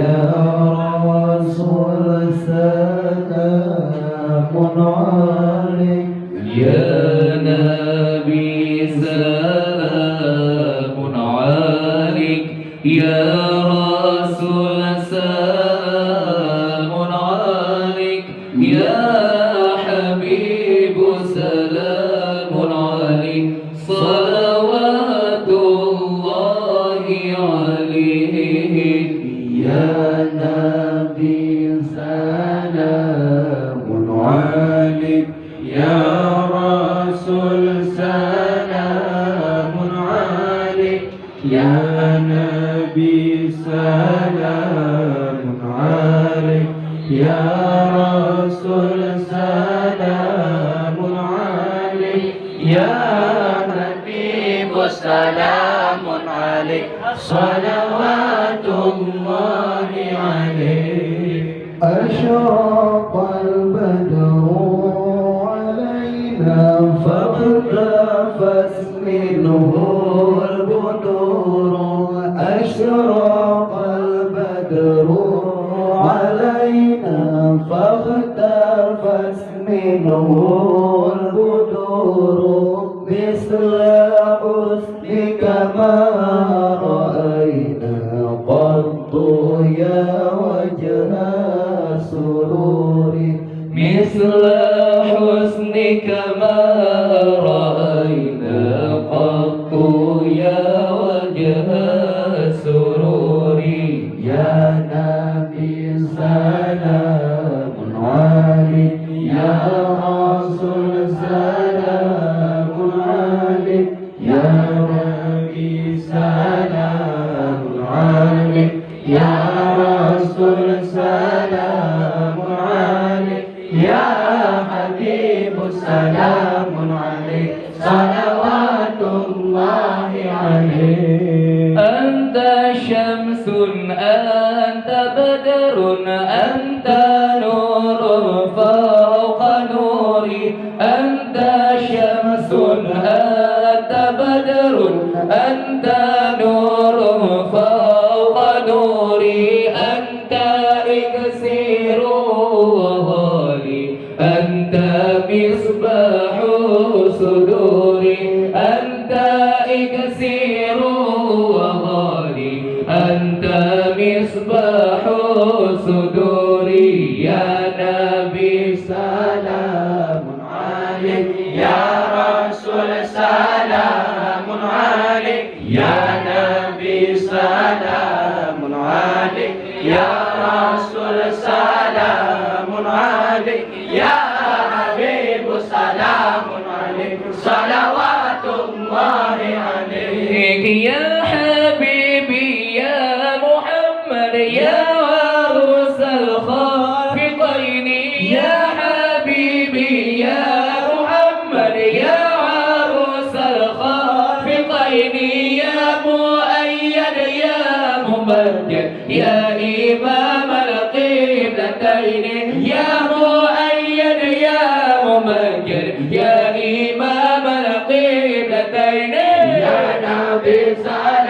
يا رسول سلام عليك يا نبي سلام عليك يا رسول سلام عليك يا حبيب سلام عليك صلوات الله عليك يا نبي سلام عليك يا رسول سلام عليك يا نبي سلام عليك يا رسول سلام عليك يا حبيب سلام عليك صلوات الله عليك أشرق البدر علينا فاقتفت منه البدور أشرق البدر علينا فاختفت منه البدور مثل حسنك ما رأينا قط يا وجه سرور مثل حسنك ما رأينا قط يا وجه سروري يا نبي سلام عليك يا رسول سلام عليك يا نبي سلام عليك يا رسول سلام عليك يا حبيب سلام عليك صلوات الله عليك أنت شمس أنت بدر أنت نور فوق نوري أنت شمس أنت بدر أنت نور فوق نوري أنت إكسير وغالي أنت مصباح صدوري أنت إكسير وغالي أنت مصباح صدوري يا نبي سلام عليك يا رسول سلام عليك يا نبي سلام عليك يا رسول سلام عليك يا حبيب سلام عليك صلوات الله عليك يا حبيبي يا محمد يا عروس الخافقين يا حبيبي يا محمد يا عروس الخافقين يا مؤيد يا ممجد يا إمام القبلتين يا مؤيد يا ممجد يا إمام القبلتين يا نبي سلام